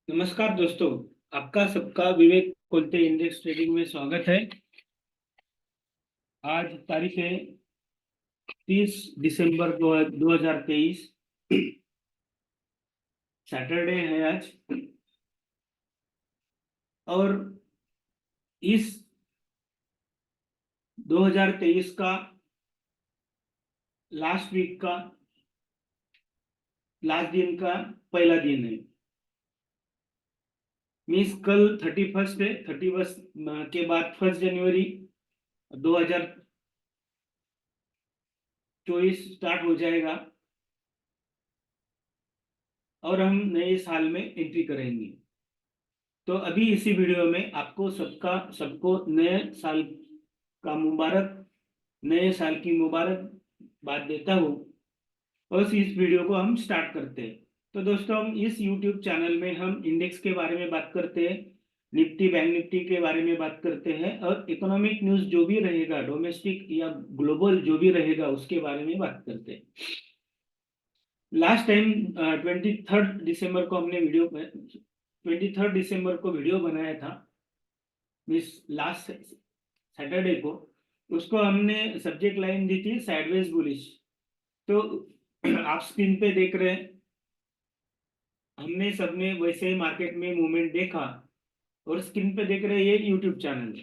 नमस्कार दोस्तों। आपका सबका विवेक कोलते इंडेक्स ट्रेडिंग में स्वागत है। आज तारीख है 30 दिसंबर 2023। सैटरडे है आज। और इस 2023 का लास्ट वीक का लास्ट दिन का पहला दिन है। मीन्स कल 31 है। 31 के बाद 1 जनवरी 2024 स्टार्ट हो जाएगा और हम नए साल में एंट्री करेंगे। तो अभी इसी वीडियो में आपको सबको नए साल का मुबारक नए साल की मुबारक बात देता हूँ। और इस वीडियो को हम स्टार्ट करते हैं। तो दोस्तों, हम इस यूट्यूब चैनल में हम इंडेक्स के बारे में बात करते हैं, निफ्टी बैंक निफ्टी के बारे में बात करते हैं, और इकोनॉमिक न्यूज जो भी रहेगा, डोमेस्टिक या ग्लोबल जो भी रहेगा, उसके बारे में बात करते हैं। लास्ट टाइम 23 दिसंबर को हमने वीडियो 23 दिसंबर को वीडियो बनाया था, मिस लास्ट सैटरडे को। उसको हमने सब्जेक्ट लाइन दी थी साइडवेज बुलिश। तो आप स्क्रीन पे देख रहे हैं, हमने सबने वैसे ही मार्केट में मूवमेंट देखा। और स्क्रीन पे देख रहे हैं, ये यूट्यूब चैनल है।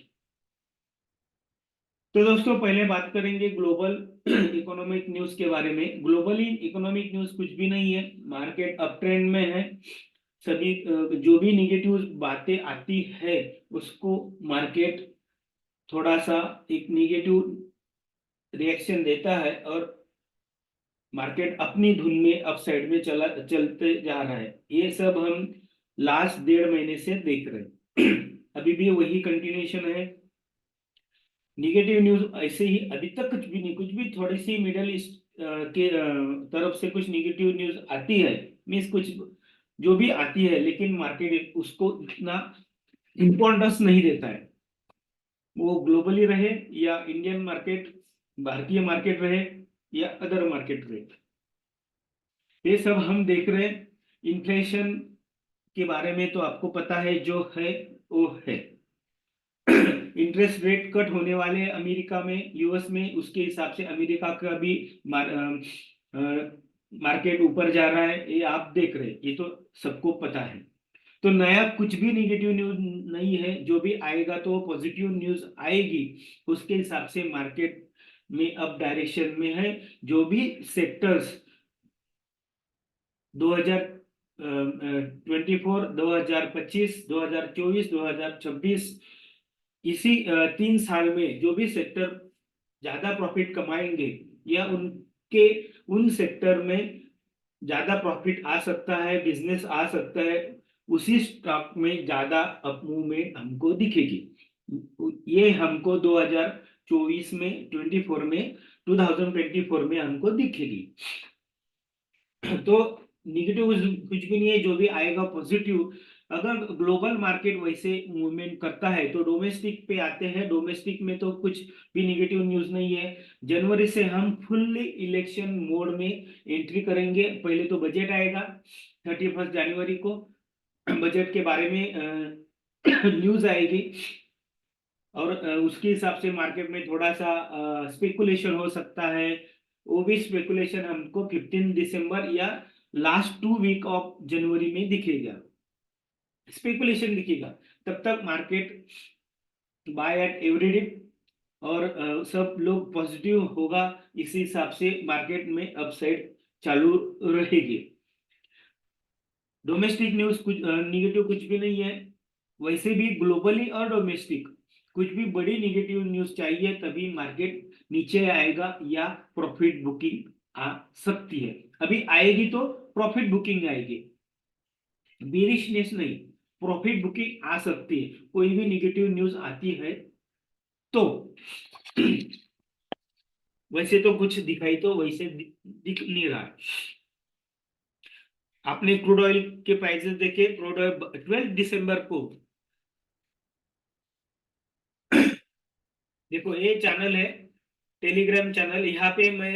तो दोस्तों, पहले बात करेंगे ग्लोबल इकोनॉमिक न्यूज के बारे में। ग्लोबली इकोनॉमिक न्यूज कुछ भी नहीं है, मार्केट अप ट्रेंड में है। सभी जो भी निगेटिव बातें आती है उसको मार्केट थोड़ा सा एक निगेटिव रिएक्शन देता है, और मार्केट अपनी धुन में अप साइड में चलते जा रहा है। ये सब हम लास्ट 1.5 महीने से देख रहे हैं। अभी भी वही कंटिन्यूएशन है। निगेटिव न्यूज ऐसे ही अभी तक कुछ भी नहीं, कुछ भी थोड़ी सी मिडल ईस्ट के तरफ से कुछ निगेटिव न्यूज आती है, मीन्स कुछ जो भी आती है, लेकिन मार्केट उसको इतना इम्पोर्टेंस नहीं देता है। वो ग्लोबली रहे या इंडियन मार्केट, भारतीय मार्केट रहे या अदर मार्केट रहे, ये सब हम देख रहे हैं। इन्फ्लेशन के बारे में तो आपको पता है, जो है वो है। इंटरेस्ट रेट कट होने वाले हैं अमेरिका में, यूएस में, उसके हिसाब से अमेरिका का भी मार्केट ऊपर जा रहा है, ये आप देख रहे हैं, ये तो सबको पता है। तो नया कुछ भी निगेटिव न्यूज नहीं है, जो भी आएगा तो पॉजिटिव न्यूज आएगी। उसके हिसाब से मार्केट में अब डायरेक्शन में है। जो भी सेक्टर्स 2024, 2025, 2024, 2026, इसी 3 साल में जो भी सेक्टर ज्यादा प्रॉफिट कमाएंगे, या उनके उन सेक्टर में ज्यादा प्रॉफिट आ सकता है, बिजनेस आ सकता है, उसी स्टॉक में ज्यादा अप मूवमेंट हमको दिखेगी। ये हमको 2024 में 24 में 2024 में हमको दिखेगी। तो निगेटिव कुछ भी नहीं है, जो भी आएगा पॉजिटिव। अगर ग्लोबल मार्केट वैसे मूवमेंट करता है तो डोमेस्टिक पे आते हैं। डोमेस्टिक में तो कुछ भी निगेटिव न्यूज नहीं है। जनवरी से हम फुल्ली इलेक्शन मोड में एंट्री करेंगे। पहले तो बजट आएगा 31 जनवरी को। बजट के बारे में न्यूज आएगी, और उसके हिसाब से मार्केट में थोड़ा सा स्पेकुलेशन हो सकता है। वो भी स्पेकुलेशन हमको 15 दिसंबर या लास्ट 2 वीक ऑफ जनवरी में दिखेगा, स्पेकुलेशन दिखेगा। तब तक market buy at every dip, और सब लोग पॉजिटिव होगा। इसी हिसाब से मार्केट में अपसाइड चालू रहेगी। डोमेस्टिक न्यूज कुछ निगेटिव कुछ भी नहीं है। वैसे भी ग्लोबली और डोमेस्टिक कुछ भी बड़ी निगेटिव न्यूज चाहिए तभी मार्केट नीचे आएगा या प्रॉफिट बुकिंग आ सकती है। अभी आएगी तो प्रॉफिट बुकिंग आएगी, बेरिशनेस नहीं, प्रॉफिट बुकिंग आ सकती है। कोई भी निगेटिव न्यूज आती है तो वैसे तो कुछ दिखाई तो वैसे दिख नहीं रहा है। आपने क्रूड ऑयल के प्राइसेस देखे। क्रूड ऑयल 12 दिसंबर को, देखो ये चैनल है, टेलीग्राम चैनल, यहाँ पे मैं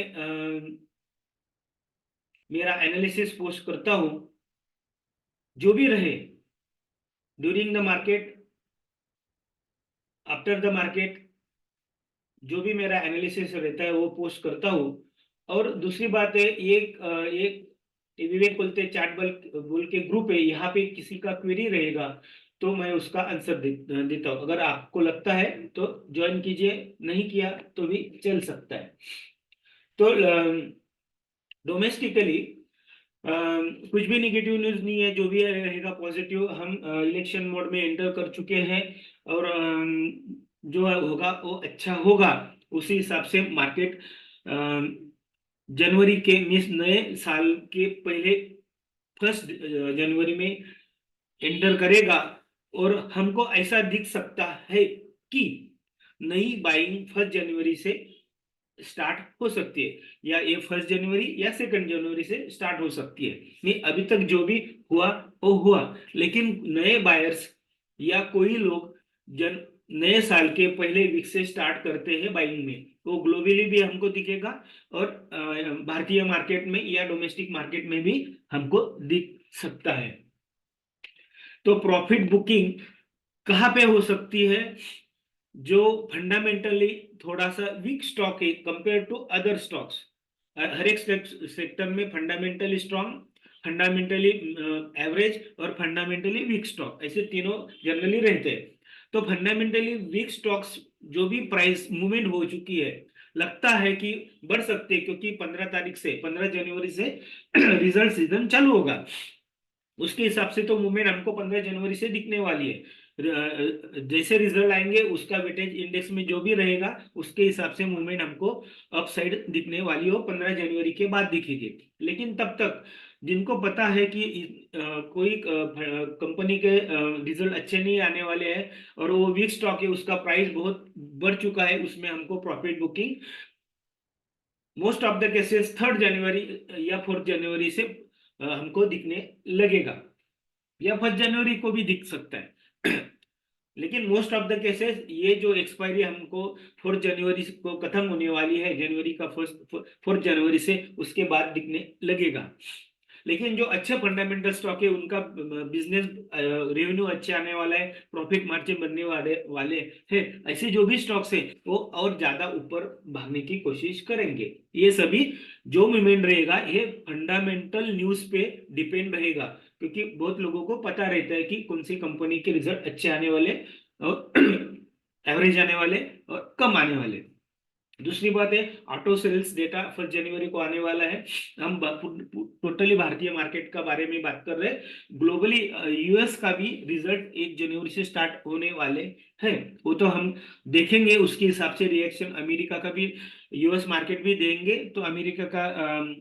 मेरा एनालिसिस पोस्ट करता हूँ। जो भी रहे, during the market, after the market, जो भी मेरा एनालिसिस रहता है वो पोस्ट करता हूँ। और दूसरी बात है, एक विवेक बोलते चार्ट बल बोल के ग्रुप है, यहाँ पे किसी का क्वेरी रहेगा तो मैं उसका आंसर देता हूँ। अगर आपको लगता है तो ज्वाइन कीजिए, नहीं किया तो भी चल सकता है। तो डोमेस्टिकली कुछ भी निगेटिव न्यूज नहीं है, जो भी रहेगा पॉजिटिव। हम इलेक्शन मोड में एंटर कर चुके हैं, और जो होगा वो अच्छा होगा। उसी हिसाब से मार्केट जनवरी के मीन्स नए साल के पहले 1 जनवरी में एंटर करेगा। और हमको ऐसा दिख सकता है कि नई बाइंग 1 जनवरी से स्टार्ट हो सकती है, या ये 1 जनवरी या 2 जनवरी से स्टार्ट हो सकती है। नहीं, अभी तक जो भी हुआ वो हुआ, लेकिन नए बायर्स या कोई लोग जन नए साल के पहले वीक से स्टार्ट करते हैं बाइंग में, वो ग्लोबली भी हमको दिखेगा, और भारतीय मार्केट में या डोमेस्टिक मार्केट में भी हमको दिख सकता है। तो प्रॉफिट बुकिंग कहाँ पे हो सकती है? जो फंडामेंटली थोड़ा सा वीक स्टॉक है कंपेयर टू अदर स्टॉक्स। हर एक सेक्टर में फंडामेंटली स्ट्रॉन्ग, फंडामेंटली एवरेज और फंडामेंटली वीक स्टॉक, ऐसे तीनों जनरली रहते हैं। तो फंडामेंटली वीक स्टॉक्स जो भी प्राइस मूवमेंट हो चुकी है, लगता है कि बढ़ सकते हैं, क्योंकि 15 तारीख से 15 जनवरी से रिजल्ट सीजन चालू होगा। उसके हिसाब से तो मूवमेंट हमको 15 जनवरी से दिखने वाली है। जैसे रिजल्ट आएंगे उसका वेटेज इंडेक्स में जो भी रहेगा उसके हिसाब से मूवमेंट हमको अप साइड दिखने वाली हो, 15 जनवरी के बाद दिखेगी। लेकिन तब तक जिनको पता है कि कोई कंपनी के रिजल्ट अच्छे नहीं आने वाले हैं, और वो वीक स्टॉक है, उसका प्राइस बहुत बढ़ चुका है, उसमें हमको profit booking most of the cases 3 जनवरी या 4 जनवरी से हमको दिखने लगेगा, या 1 जनवरी को भी दिख सकता है। लेकिन मोस्ट ऑफ द केसेस ये जो एक्सपायरी हमको 4 जनवरी को खत्म होने वाली है, जनवरी का फर्स्ट 4 जनवरी से, उसके बाद दिखने लगेगा। लेकिन जो अच्छे फंडामेंटल स्टॉक है उनका बिजनेस रेवेन्यू अच्छे आने वाला है, प्रॉफिट मार्जिन बनने वाले वाले हैं, ऐसे जो भी स्टॉक्स है वो और ज्यादा ऊपर भागने की कोशिश करेंगे। ये सभी जो मूवमेंट रहेगा ये फंडामेंटल न्यूज पे डिपेंड रहेगा, क्योंकि बहुत लोगों को पता रहता है कि कौन सी कंपनी के रिजल्ट अच्छे आने वाले और एवरेज आने वाले और कम आने वाले। दूसरी बात है, ऑटो सेल्स डेटा 1 जनवरी को आने वाला है। हम टोटली भारतीय मार्केट का बारे में बात कर रहे हैं। ग्लोबली यूएस का भी रिजल्ट 1 जनवरी से स्टार्ट होने वाले हैं, वो तो हम देखेंगे, उसके हिसाब से रिएक्शन अमेरिका का भी, यूएस मार्केट भी देंगे तो अमेरिका का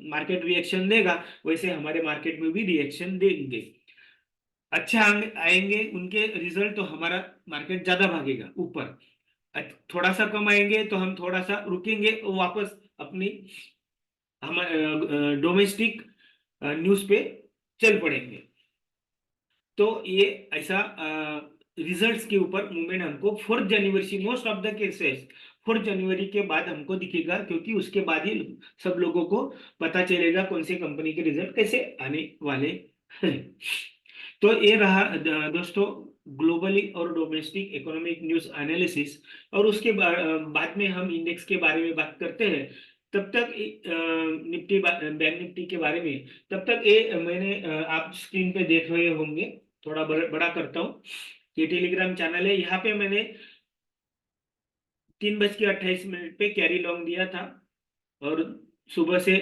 मार्केट रिएक्शन देगा, वैसे हमारे मार्केट में भी रिएक्शन देंगे। अच्छा आएंगे उनके रिजल्ट तो हमारा मार्केट ज्यादा भागेगा ऊपर, थोड़ा सा कम आएंगे तो हम थोड़ा सा रुकेंगे और वापस अपनी हमारे डोमेस्टिक न्यूज पे चल पड़ेंगे। तो ये ऐसा रिजल्ट्स के ऊपर मूवमेंट हमको 4 जनवरी से, मोस्ट ऑफ द केसेस 4 जनवरी के बाद हमको दिखेगा, क्योंकि उसके बाद ही सब लोगों को पता चलेगा कौन सी कंपनी के रिजल्ट कैसे आने वाले हैं। तो ये रहा दोस्तों ग्लोबली और डोमेस्टिक इकोनॉमिक न्यूज एनालिसिस। और उसके बाद में हम इंडेक्स के बारे में बात करते हैं। तब तक निफ्टी बैंक निफ्टी के बारे में, तब तक ये मैंने आप स्क्रीन पे देख रहे होंगे, थोड़ा बड़ा करता हूँ। ये टेलीग्राम चैनल है, यहाँ पे मैंने 3:28 पे कैरी लॉन्ग दिया था, और सुबह से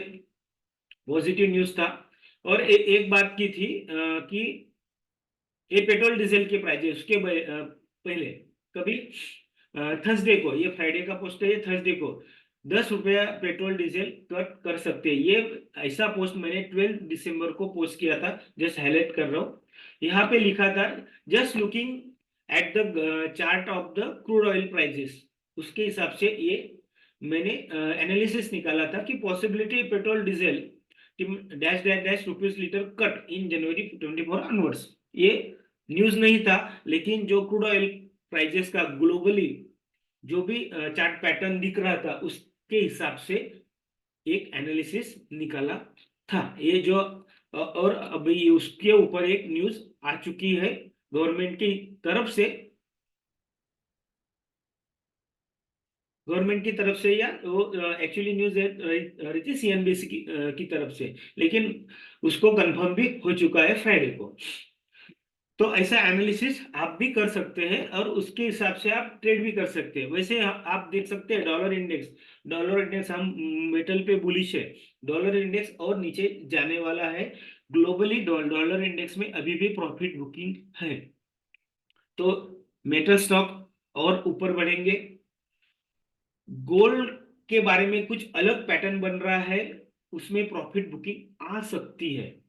पॉजिटिव न्यूज था। और एक बात की थी कि ये पेट्रोल डीजल के प्राइस उसके पहले कभी थर्सडे को, ये फ्राइडे का पोस्ट है, ये थर्सडे को 10 रुपया पेट्रोल डीजल कट कर सकते हैं। ये ऐसा पोस्ट मैंने 12 दिसंबर को पोस्ट किया था, जस्ट हाईलाइट कर रहा हूँ। यहाँ पे लिखा था, just looking at the chart of the crude oil prices, उसके हिसाब से ये मैंने एनालिसिस निकाला था कि possibility petrol diesel dash dash dash rupees litre cut in January 24 onwards. ये न्यूज नहीं था, लेकिन जो क्रूड ऑयल प्राइजेस का ग्लोबली जो भी चार्ट पैटर्न दिख रहा था उसके हिसाब से एक एनालिसिस निकाला था। ये जो और अभी उसके ऊपर एक न्यूज आ चुकी है, गवर्नमेंट की तरफ से गवर्नमेंट की तरफ से, या वो एक्चुअली न्यूज रही थी सीएनबीसी की तरफ से, लेकिन उसको कंफर्म भी हो चुका है फ्राइडे को। तो ऐसा एनालिसिस आप भी कर सकते हैं और उसके हिसाब से आप ट्रेड भी कर सकते हैं। वैसे आप देख सकते हैं डॉलर इंडेक्स हम मेटल पे बुलिश है। डॉलर इंडेक्स और नीचे जाने वाला है। ग्लोबली डॉलर इंडेक्स में अभी भी प्रॉफिट बुकिंग है। तो मेटल स्टॉक और ऊपर बढ़ेंगे। गोल्ड के बारे में कुछ अलग पैटर्न बन रहा है, उसमें प्रॉफिट बुकिंग आ सकती है।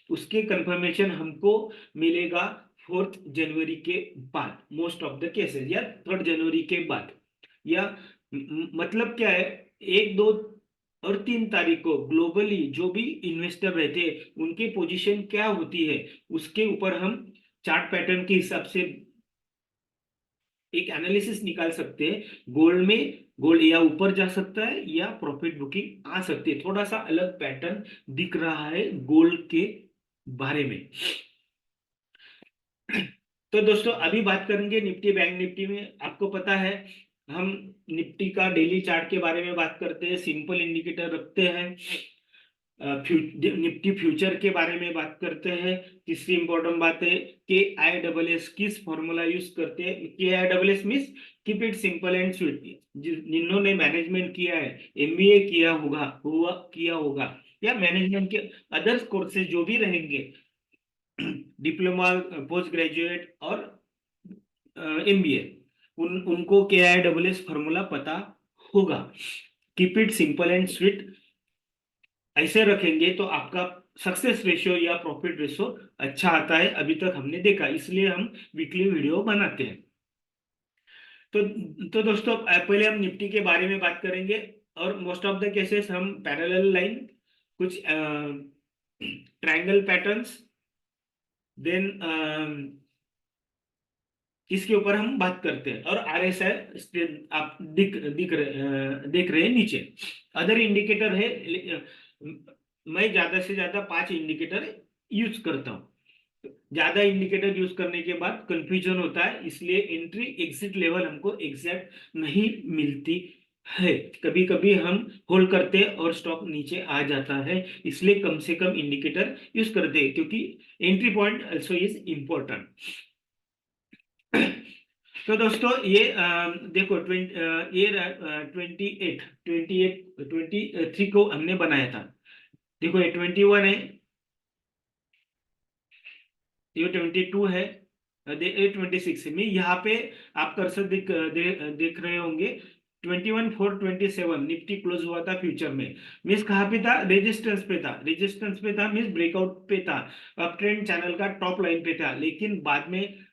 उसके कंफर्मेशन हमको मिलेगा 4 जनवरी के बाद, मोस्ट ऑफ द केसेस, या 3 जनवरी के बाद। या मतलब क्या है, 1, 2 और 3 तारीख को ग्लोबली जो भी इन्वेस्टर रहते हैं उनकी पोजीशन क्या होती है, उसके ऊपर हम चार्ट पैटर्न के हिसाब से एक एनालिसिस निकाल सकते हैं। गोल्ड या ऊपर जा सकता है या प्रॉफिट बुकिंग आ सकती है। थोड़ा सा अलग पैटर्न दिख रहा है गोल्ड के बारे में। तो दोस्तों अभी बात करेंगे निफ्टी बैंक निफ्टी में। आपको पता है हम निफ्टी का डेली चार्ट के बारे में बात करते हैं, सिंपल इंडिकेटर रखते हैं। निफ्टी फ्यूचर के बारे में बात करते हैं। तीसरी इंपॉर्टेंट बात है के आई डबल एस किस फॉर्मूला यूज करते हैं। के I double S means keep it simple and sweet. जिन्होंने मैनेजमेंट किया है, एमबीए किया होगा या मैनेजमेंट के अदर्स कोर्सेज जो भी रहेंगे, डिप्लोमा, पोस्ट ग्रेजुएट और एमबीए, उनको के आई डबल एस फॉर्मूला पता होगा। Keep it simple and sweet ऐसे रखेंगे तो आपका सक्सेस रेशियो या प्रॉफिट रेशियो अच्छा आता है। अभी तक हमने देखा, इसलिए हम वीकली वीडियो बनाते हैं। तो दोस्तों पहले हम निफ्टी के बारे में बात करेंगे। और मोस्ट ऑफ द केसेस हम पैरेलल लाइन, कुछ ट्रायंगल पैटर्न्स, देन इसके ऊपर हम बात करते हैं। और आरएसआई आप देख रहे हैं नीचे। अदर इंडिकेटर है, मैं ज्यादा से ज्यादा 5 इंडिकेटर यूज करता हूँ। ज्यादा इंडिकेटर यूज करने के बाद कंफ्यूजन होता है, इसलिए एंट्री एग्जिट लेवल हमको एग्जैक्ट नहीं मिलती है। कभी कभी हम होल्ड करते हैं और स्टॉक नीचे आ जाता है, इसलिए कम से कम इंडिकेटर यूज करते हैं, क्योंकि entry point also is important. तो दोस्तों ये देखो 23 को हमने बनाया था। देखो ये 21 है, ये 22 है, ये 26 है। मैं यहाँ पे आप कर्सर देख रहे होंगे। 21,427 निफ्टी क्लोज हुआ था फ्यूचर में। मिस कहाँ पे था? रेजिस्टेंस पे था, मिस ब्रेकआउट पे था, अप ट्रेंड चैनल का टॉप लाइन पे था। लेकिन बाद में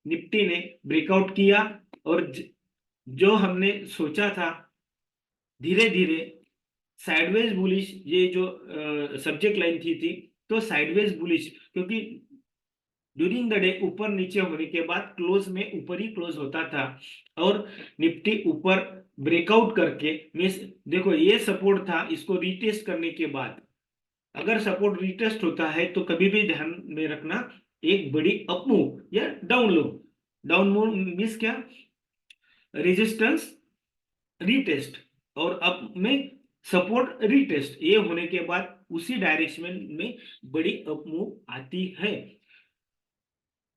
निफ्टी ने ब्रेकआउट किया और जो हमने सोचा था, धीरे धीरे साइडवेज बुलिश, ये जो सब्जेक्ट लाइन थी तो साइडवेज बुलिश, क्योंकि ड्यूरिंग द डे ऊपर नीचे होने के बाद क्लोज में ऊपर ही क्लोज होता था। और निफ्टी ऊपर ब्रेकआउट करके, मीन्स देखो ये सपोर्ट था, इसको रीटेस्ट करने के बाद अगर सपोर्ट रीटेस्ट होता है तो कभी भी ध्यान में रखना, एक बड़ी अप मूव या डाउन मूव मीन्स क्या, रेजिस्टेंस रीटेस्ट, और अप में सपोर्ट रीटेस्ट, ये होने के बाद उसी डायरेक्शन में बड़ी अप मूव आती है।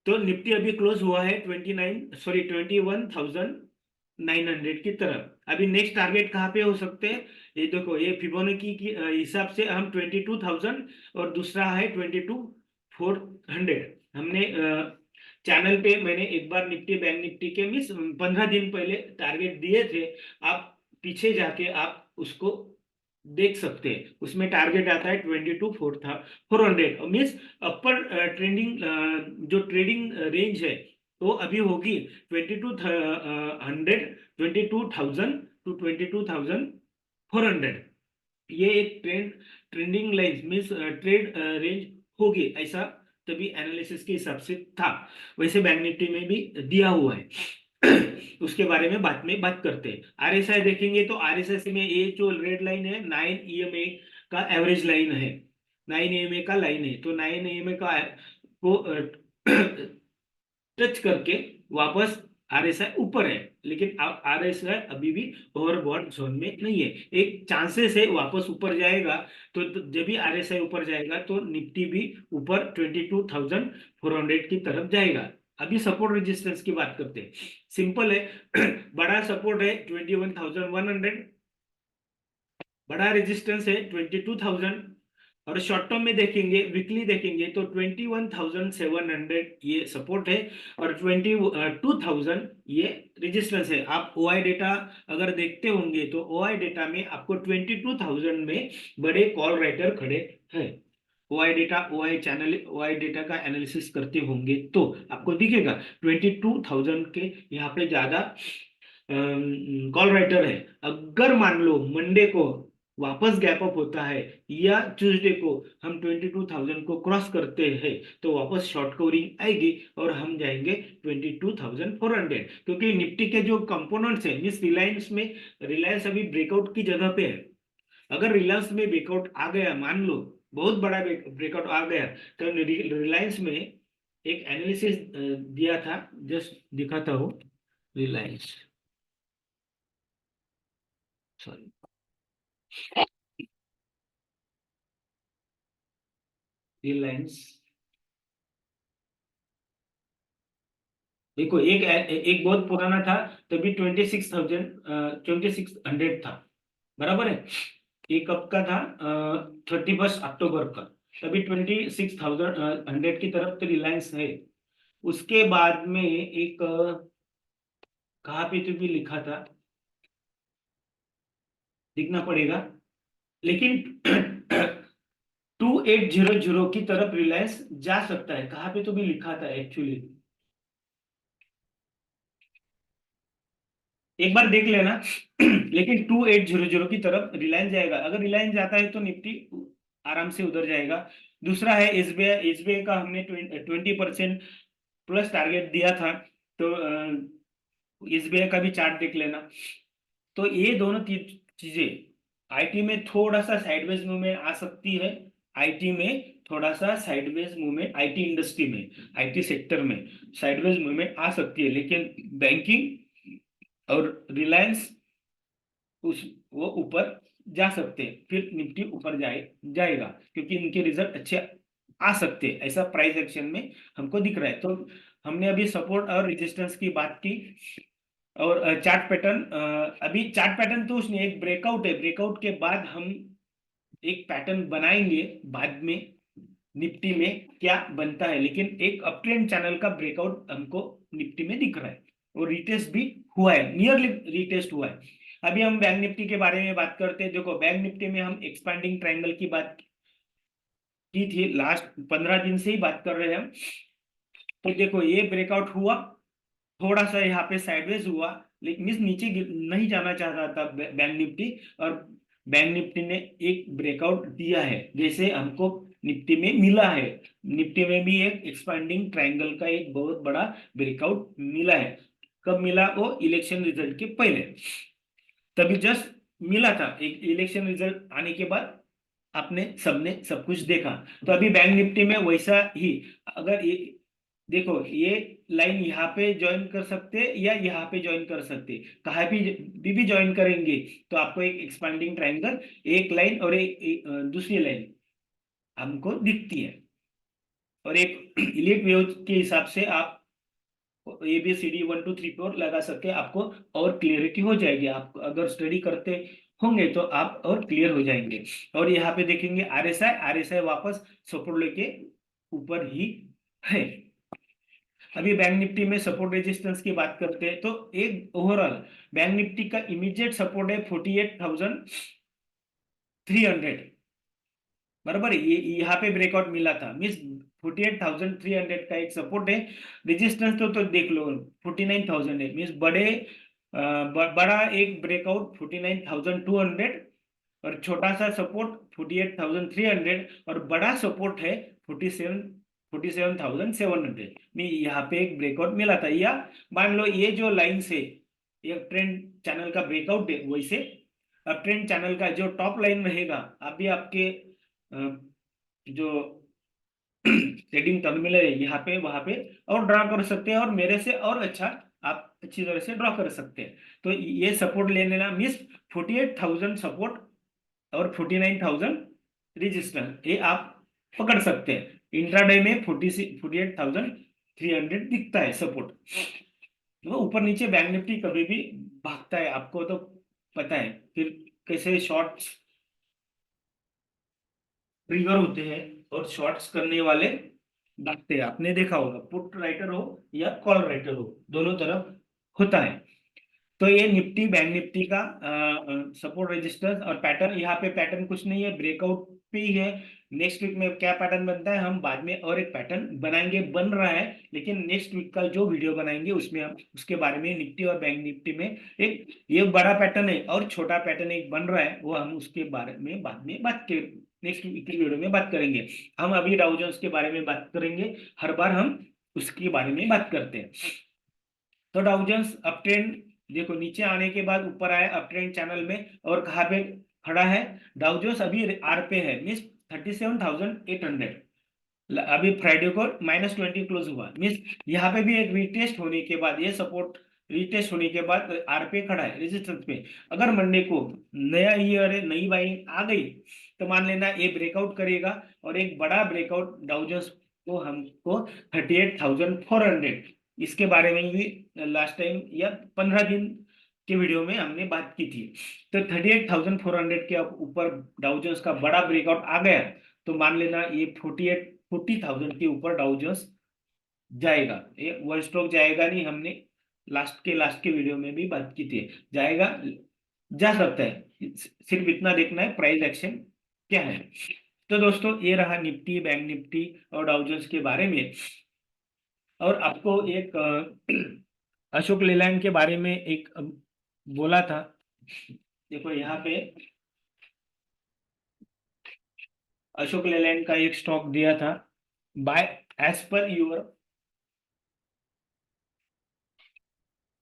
तो निफ्टी अभी क्लोज हुआ है 21,900 की तरफ। अभी नेक्स्ट टारगेट कहाँ पे हो सकते हैं, ये देखो, ये फिबोनाची की हिसाब से हम 22,000 और दूसरा है 22,400। हमने चैनल पे मैंने एक बार निफ्टी बैंक निफ्टी के मिस 15 दिन पहले टारगेट दिए थे। आप पीछे जाके आप उसको देख सकते हैं, उसमें टारगेट आता है 22,400 मीन्स अपर ट्रेंडिंग, जो ट्रेडिंग रेंज है तो अभी होगी 22,000 ये एक trending line means trade range होगी, ऐसा तभी एनालिसिस के हिसाब से था। वैसे बैंक निफ्टी में भी दिया हुआ है। उसके बारे में बात करते हैं। आरएसआई देखेंगे तो आरएसआई में ये जो रेड लाइन है 9 EMA का एवरेज लाइन है, 9 EMA का लाइन है। तो 9 EMA का को टच करके वापस आरएसआई ऊपर है, लेकिन अब आरएसआई अभी भी ओवरबॉट जोन में नहीं है। एक चांसेस है वापस ऊपर जाएगा। तो जब भी आरएसआई ऊपर जाएगा तो निफ्टी भी ऊपर 22,400 की तरफ जाएगा। अभी सपोर्ट रेजिस्टेंस की बात करते हैं, सिंपल है। बड़ा सपोर्ट है 21,100, बड़ा रेजिस्टेंस है 22,000। और शॉर्ट टर्म में देखेंगे, वीकली देखेंगे तो 21,700 ये सपोर्ट है, और 22,000 ये रेजिस्टेंस है। आप ओआई डेटा अगर देखते होंगे तो ओआई डेटा में आपको 22,000 में बड़े कॉल राइटर खड़े हैं। OI data, OI channel, OI data का एनालिसिस करते होंगे तो आपको दिखेगा 22,000 के यहाँ पे ज्यादा कॉल राइटर है। अगर मान लो मंडे को वापस गैप अप होता है या ट्यूसडे को हम 22,000 को क्रॉस करते हैं तो वापस शॉर्ट कवरिंग आएगी और हम जाएंगे 22,400, क्योंकि निफ्टी के जो कंपोनेंट्स है, मिस रिलायंस में, रिलायंस अभी ब्रेकआउट की जगह पे है। अगर रिलायंस में ब्रेकआउट आ गया, मान लो बहुत बड़ा ब्रेकआउट आ गया, तो रिलायंस में एक एनालिसिस दिया था, जस्ट दिखाता हूँ। रिलायंस, सॉरी, रिलायंस, देखो एक बहुत पुराना था, तभी 26,000 था, बराबर है। ये कब का था? 31 अक्टूबर का। तभी 26,100 की तरफ तो रिलायंस है। उसके बाद में एक कहाँ पे तो भी लिखा था, लिखना पड़ेगा, लेकिन 2800 की तरफ रिलायंस जा सकता है, कहाँ पे तो भी लिखा था एक्चुअली। एक बार देख लेना। लेकिन 2800 की तरफ रिलायंस जाएगा। अगर रिलायंस जाता है तो निफ्टी आराम से उधर जाएगा। दूसरा है एसबीआई। एसबीआई का हमने 20% प्लस टारगेट दिया था, तो एसबीआई का भी चार्ट देख लेना। तो ये दोनों चीजें आईटी में थोड़ा सा साइडवेज मूवमेंट आ सकती है। आईटी में थोड़ा सा साइडवेज मूवमेंट, आईटी इंडस्ट्री में, आईटी सेक्टर में साइडवेज मूवमेंट आ सकती है, लेकिन बैंकिंग और रिलायंस उस वो ऊपर जा सकते हैं, फिर निफ्टी ऊपर जाएगा, क्योंकि इनके रिजल्ट अच्छे आ सकते हैं, ऐसा प्राइस एक्शन में हमको दिख रहा है। तो हमने अभी सपोर्ट और रेजिस्टेंस की बात की। और चार्ट पैटर्न, अभी चार्ट पैटर्न तो उसने एक ब्रेकआउट है, ब्रेकआउट के बाद हम एक पैटर्न बनाएंगे बाद में, निफ्टी में क्या बनता है। लेकिन एक अप ट्रेंड चैनल का ब्रेकआउट हमको निफ्टी में दिख रहा है, और रिटेस्ट भी हुआ है, नियरली रिटेस्ट हुआ है। अभी हम बैंक निफ्टी के बारे में बात करते हैं। देखो, बैंक निफ्टी में हम एक्सपांडिंग ट्रायंगल की बात की थी, लास्ट 15 दिन से ही बात कर रहे हैं हम। तो देखो, ये ब्रेकआउट हुआ, थोड़ा सा यहाँ पे साइडवेज हुआ, लेकिन इस नीचे नहीं जाना चाह रहा था बैंक निफ्टी, और बैंक निफ्टी ने एक ब्रेकआउट दिया है, जैसे हमको निफ्टी में मिला है। निफ्टी में भी एक एक्सपांडिंग ट्रायंगल का एक बहुत बड़ा ब्रेकआउट मिला है। कब मिला? वो इलेक्शन रिजल्ट के पहले, तभी जस्ट मिला था। एक इलेक्शन रिजल्ट आने के बाद आपने सबने सब कुछ देखा। तो अभी बैंक निफ्टी में वैसा ही, अगर ये देखो, ये लाइन यहाँ पे ज्वाइन कर सकते या यहाँ पे ज्वाइन कर सकते, कहाँ भी ज्वाइन करेंगे तो आपको एक एक्सपांडिंग ट्रायंगल, एक लाइन और दूसरी लाइन हमको दिखती है। और एक इलीट वेव के हिसाब से आप ABCD 1 2 3 4 लगा सकते, आपको और क्लियरिटी हो जाएगी। आप अगर स्टडी करते होंगे तो आप और क्लियर हो जाएंगे। और यहाँ पे देखेंगे आरएसआई, आरएसआई वापस सपोर्ट लेके ऊपर ही है। अभी बैंक निफ्टी में सपोर्ट रेजिस्टेंस की बात करते हैं तो एक ओवरऑल बैंक निफ्टी का इमीडिएट सपोर्ट है 48,300, बराबर है। ये यहाँ पे ब्रेकआउट मिला था, मीन्स 48,300 का एक सपोर्ट है। रेजिस्टेंस तो देख लो 49,000 है, मीन्स बड़ा एक ब्रेकआउट 49,200, और छोटा सा सपोर्ट 48,300, और बड़ा सपोर्ट है 47,700 में। यहाँ पे एक ब्रेकआउट मिला था, या मान लो ये जो लाइन से ये ट्रेंड चैनल का ब्रेकआउट है, वैसे अब ट्रेंड चैनल का जो टॉप लाइन रहेगा, अभी आपके जो ट्रेडिंग टर्मिनल है यहाँ पे वहां पे, और ड्रा कर सकते हैं, और मेरे से और अच्छा आप अच्छी तरह से ड्रा कर सकते हैं। तो ये सपोर्ट ले लेना, मिस 48,000 सपोर्ट और 49,000 रजिस्टर, ये आप पकड़ सकते हैं। इंट्राडे में 48,300 दिखता है सपोर्ट। तो ऊपर नीचे बैंक निफ्टी कभी भी भागता है, आपको तो पता है। फिर कैसे शॉर्ट्स ट्रिगर होते हैं और शॉर्ट्स करने वाले भागते हैं, आपने देखा होगा। पुट राइटर हो या कॉल राइटर हो, दोनों तरफ होता है। तो ये निफ्टी बैंक निफ्टी का सपोर्ट रेजिस्टेंस और पैटर्न, यहाँ पे पैटर्न कुछ नहीं है, ब्रेकआउट पे ही है। नेक्स्ट वीक में क्या पैटर्न बनता है हम बाद में और एक पैटर्न बनाएंगे, बन रहा है, लेकिन नेक्स्ट वीक का जो वीडियो बनाएंगे उसमें हम उसके बारे में निफ्टी और बैंक निफ्टी में एक ये बड़ा पैटर्न है और छोटा पैटर्न एक बन रहा है, वो हम उसके बारे में बाद में बात कर नेक्स्ट वीक की वीडियो में बात करेंगे। हम अभी डाउ जोन्स के बारे में बात करेंगे, हर बार हम उसके बारे में बात करते हैं। तो डाउ जोन्स अप ट्रेंड, देखो नीचे आने के बाद ऊपर आया अप ट्रेंड चैनल में, और कहाँ पे खड़ा है डाउ जोन्स, अभी आर पे है, मीन्स 37,800। अभी फ्राइडे को -20 क्लोज हुआ, मीन्स यहाँ पे भी एक रीटेस्ट होने के बाद, ये सपोर्ट रीटेस्ट होने के बाद आर पे खड़ा है रेजिस्टेंस पे। अगर मंडे को नया ईयर है, नई बाइंग आ गई, तो मान लेना ये ब्रेकआउट करेगा, और एक बड़ा ब्रेकआउट डाउ जोन्स को हमको 38,400, इसके बारे में भी लास्ट टाइम या 15 दिन के वीडियो में हमने बात की थी। तो 38,400 के ऊपर डाउ जोन्स का बड़ा ब्रेकआउट आ गया, तो मान लेना ये 40,000 के ऊपर डाउ जोन्स जाएगा। ये वन स्ट्रोक जाएगा नहीं, हमने लास्ट के वीडियो में भी बात की थी, जाएगा, जा सकता है, सिर्फ इतना देखना है प्राइस एक्शन क्या है। तो दोस्तों ये रहा निफ्टी बैंक निफ्टी और डाउ जोन्स के बारे में। और आपको एक अशोक लेलैंड के बारे में एक बोला था, देखो यहाँ पे अशोक लेलैंड का एक स्टॉक दिया था, बाय एज पर यूर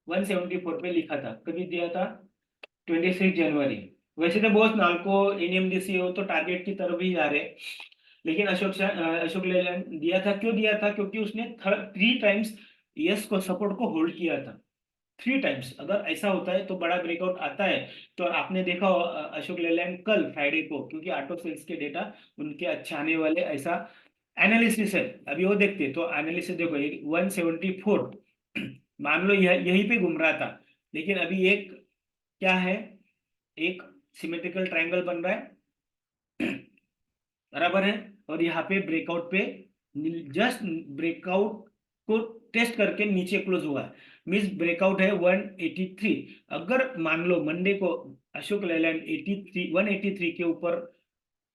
174 पे लिखा था, कभी दिया था 26 जनवरी। वैसे तो बहुत नालको एनएमडीसी हो तो टारगेट की तरफ ही जा रहे, लेकिन अशोक लेलैंड दिया था, क्यों दिया था, क्योंकि उसने 3 टाइम्स यस को सपोर्ट को होल्ड किया था। 3 टाइम्स, अगर ऐसा होता है तो बड़ा ब्रेकआउट आता है। तो आपने देखा हो, अशोक लेलैंड कल फ्राइडे को, क्योंकि ऑटो सेल्स के डेटा उनके अच्छे आने वाले, ऐसा एनालिसिस है, अभी वो देखते तो एनालिसिस देखो 174, मान लो यह यहीं पे घूम रहा था, लेकिन अभी एक क्या है, एक सिमेट्रिकल ट्रायंगल बन रहा है, बराबर है, और यहाँ पे ब्रेकआउट पे जस्ट ब्रेकआउट को टेस्ट करके नीचे क्लोज हुआ है, मीन्स ब्रेकआउट है 183। अगर मान लो मंडे को अशोक लेलैंड 183 के ऊपर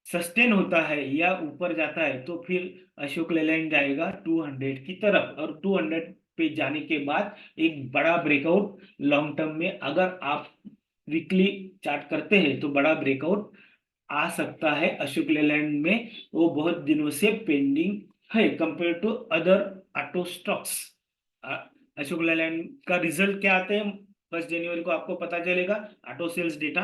सस्टेन होता है या ऊपर जाता है, तो फिर अशोक लेलैंड जाएगा 200 की तरफ, और 200 पे जाने के बाद एक बड़ा ब्रेकआउट लॉन्ग टर्म में, अगर आप वीकली चार्ट करते हैं तो बड़ा ब्रेकआउट आ सकता है अशोक लेलैंड में, वो बहुत दिनों से पेंडिंग है compare to other auto stocks. Ashok Leyland का रिजल्ट क्या आते हैं 1 जनवरी को आपको पता चलेगा, ऑटो सेल्स डेटा,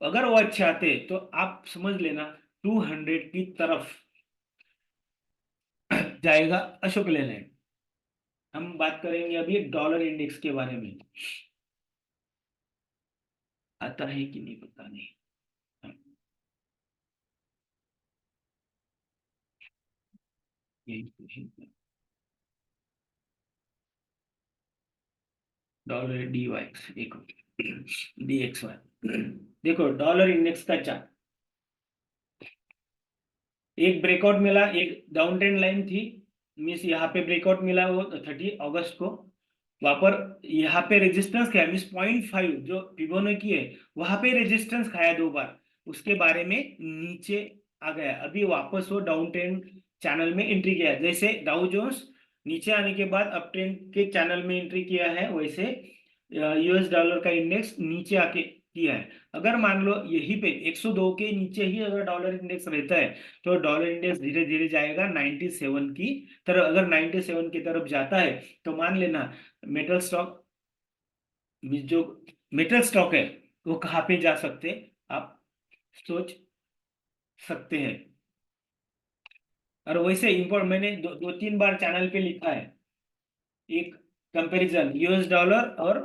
अगर वो अच्छे आते हैं तो आप समझ लेना 200 की तरफ जाएगा अशोक लेलैंड। हम बात करेंगे अभी डॉलर इंडेक्स के बारे में, आता है कि नहीं पता नहीं। यही डॉलर डी वाई एक डी एक्स वाई, देखो डॉलर इंडेक्स का चार्ट, एक ब्रेकआउट मिला, एक डाउन ट्रेंड लाइन थी, मीन्स यहाँ पे ब्रेकआउट मिला वो 30 अगस्त को, वहां पर यहाँ पे रेजिस्टेंस खाया, मीन्स 0.5 जो फिबोनाची की है, वहां पे रेजिस्टेंस खाया 2 बार, उसके बारे में नीचे आ गया, अभी वापस वो डाउन ट्रेंड चैनल में एंट्री किया, जैसे डाउ जोन्स नीचे आने के बाद अप ट्रेंड के चैनल में एंट्री किया है, वैसे यूएस डॉलर का इंडेक्स नीचे आके किया है। अगर मान लो यही पे 102 के नीचे ही अगर डॉलर इंडेक्स रहता है, तो डॉलर इंडेक्स धीरे धीरे जाएगा 97 की तरफ, अगर 97 की तरफ जाता है तो मान लेना मेटल स्टॉक, जो मेटल स्टॉक है वो कहाँ पे जा सकते, आप सोच सकते हैं। और वैसे इम्पोर्ट मैंने दो तीन बार चैनल पे लिखा है एक कंपैरिजन यूएस डॉलर और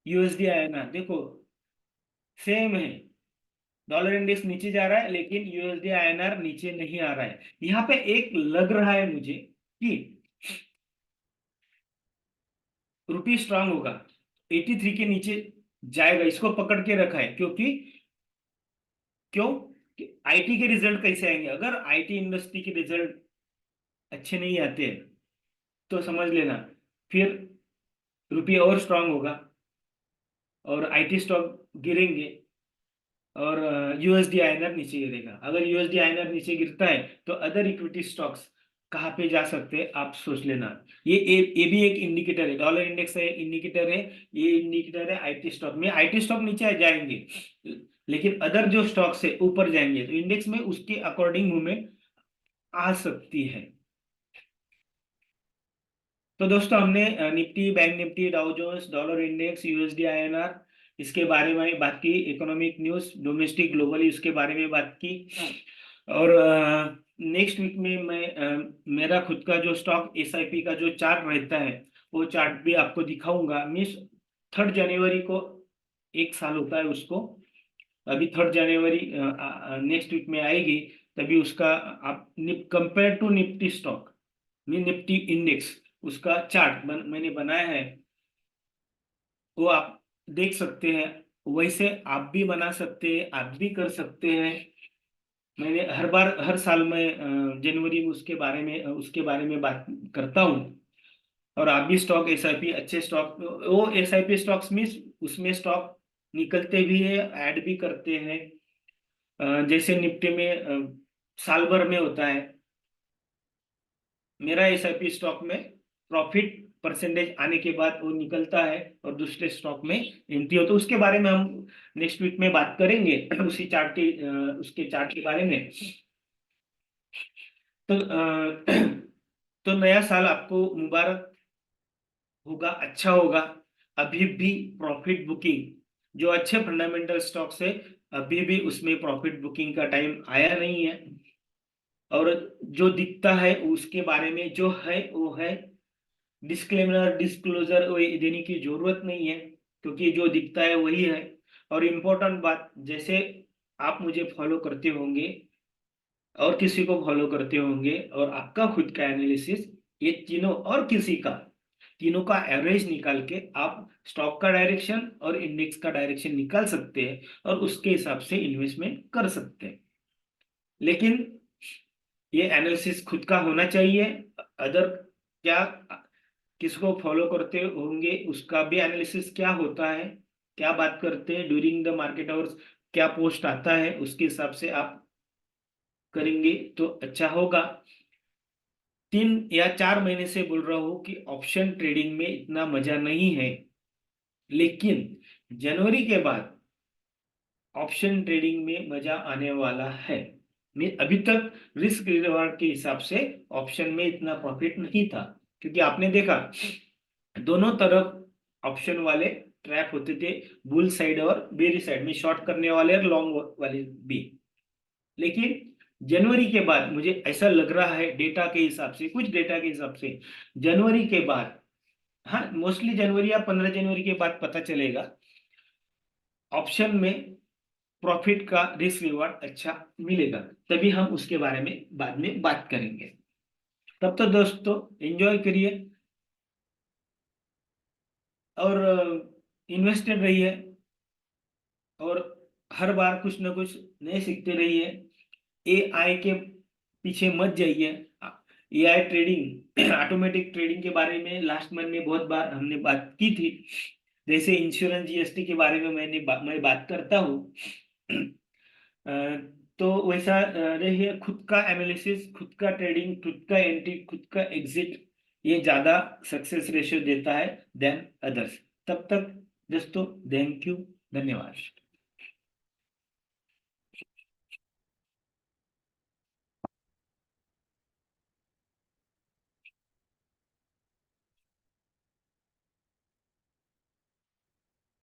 यूएसडी आईएनआर। देखो सेम है, डॉलर इंडेक्स नीचे जा रहा है लेकिन यूएसडी आईएनआर नीचे नहीं आ रहा है। यहाँ पे एक लग रहा है मुझे कि रुपी स्ट्रांग होगा, 83 के नीचे जाएगा, इसको पकड़ के रखा है। क्योंकि क्यों, आईटी के रिजल्ट कैसे आएंगे, अगर आईटी इंडस्ट्री के रिजल्ट अच्छे नहीं आते हैं तो समझ लेना फिर रुपया और स्ट्रांग होगा और आईटी स्टॉक गिरेंगे और यूएसडी आईएनआर नीचे गिरेगा। अगर यूएसडी आईएनआर नीचे गिरता है तो अदर इक्विटी स्टॉक्स कहाँ पे जा सकते हैं आप सोच लेना। ये भी एक इंडिकेटर है, डॉलर इंडेक्स है इंडिकेटर है, ये इंडिकेटर है आईटी स्टॉक में। आईटी स्टॉक नीचे जाएंगे लेकिन अदर जो स्टॉक्स है ऊपर जाएंगे, तो इंडेक्स में उसके अकॉर्डिंग मूवमेंट आ सकती है। तो दोस्तों हमने Nifty, bank Nifty, Dow Jones, dollar index, USD INR इसके बारे में बात की, इकोनॉमिक न्यूज डोमेस्टिक ग्लोबली उसके बारे में बात की। और नेक्स्ट वीक में मैं मेरा खुद का जो स्टॉक एसआईपी का जो चार्ट रहता है वो चार्ट भी आपको दिखाऊंगा। मीन्स 3 जनवरी को 1 साल होता है उसको, अभी 3 जनवरी नेक्स्ट वीक में आएगी, तभी उसका आप compare to Nifty stock, Nifty index उसका चार्ट मैंने बनाया है, वो आप देख सकते हैं। वैसे आप भी बना सकते हैं, आप भी कर सकते हैं। मैंने हर बार हर साल में जनवरी में उसके बारे में बात करता हूँ। और आप भी स्टॉक एसआईपी अच्छे स्टॉक, वो एसआईपी स्टॉक्स में उसमें स्टॉक निकलते भी है, ऐड भी करते हैं। जैसे निफ्टी में साल भर में होता है, मेरा एसआईपी स्टॉक में प्रॉफिट परसेंटेज आने के बाद वो निकलता है और दूसरे स्टॉक में एंट्री होता है। उसके बारे में हम नेक्स्ट वीक में बात करेंगे उसी चार्ट के उसके चार्ट के बारे में। तो तो नया साल आपको मुबारक होगा, अच्छा होगा। अभी भी प्रॉफिट बुकिंग, जो अच्छे फंडामेंटल स्टॉक्स है अभी भी उसमें प्रॉफिट बुकिंग का टाइम आया नहीं है। और जो दिखता है उसके बारे में जो है वो है, डिस्क्लेमर डिस्क्लोजर देने की जरूरत नहीं है, क्योंकि जो दिखता है वही है। और इम्पोर्टेंट बात, जैसे आप मुझे फॉलो करते होंगे और किसी को फॉलो करते होंगे और आपका खुद का एनालिसिस, ये तीनों और किसी का, तीनों का एवरेज निकाल के आप स्टॉक का डायरेक्शन और इंडेक्स का डायरेक्शन निकाल सकते हैं और उसके हिसाब से इन्वेस्टमेंट कर सकते हैं। लेकिन ये एनालिसिस खुद का होना चाहिए। अदर क्या किसको फॉलो करते होंगे उसका भी एनालिसिस क्या होता है, क्या बात करते हैं ड्यूरिंग द मार्केट आवर्स, क्या पोस्ट आता है, उसके हिसाब से आप करेंगे तो अच्छा होगा। 3 या 4 महीने से बोल रहा हूँ कि ऑप्शन ट्रेडिंग में इतना मजा नहीं है, लेकिन जनवरी के बाद ऑप्शन ट्रेडिंग में मजा आने वाला है। मैं अभी तक रिस्क रिवॉर्ड के हिसाब से ऑप्शन में इतना प्रॉफिट नहीं था, क्योंकि आपने देखा दोनों तरफ ऑप्शन वाले ट्रैप होते थे, बुल साइड और बेरी साइड में, शॉर्ट करने वाले और लॉन्ग वाले भी। लेकिन जनवरी के बाद मुझे ऐसा लग रहा है डेटा के हिसाब से, कुछ डेटा के हिसाब से जनवरी के बाद, हाँ मोस्टली जनवरी या 15 जनवरी के बाद पता चलेगा ऑप्शन में प्रॉफिट का रिस्क रिवार्ड अच्छा मिलेगा, तभी हम उसके बारे में बाद में बात करेंगे। तब तो दोस्तों एंजॉय करिए और इन्वेस्टेड रहिए और हर बार कुछ ना कुछ नए सीखते रहिए। एआई के पीछे मत जाइए। एआई ट्रेडिंग ऑटोमेटिक ट्रेडिंग के बारे में लास्ट मंथ में बहुत बार हमने बात की थी। जैसे इंश्योरेंस जीएसटी के बारे में मैं बात करता हूँ अ, तो वैसा रहिए, खुद का एनालिसिस, खुद का ट्रेडिंग, खुद का एंट्री, खुद का एग्जिट, ये ज्यादा सक्सेस रेशियो देता है देन अदर्स। तब तक दोस्तों थैंक यू, धन्यवाद।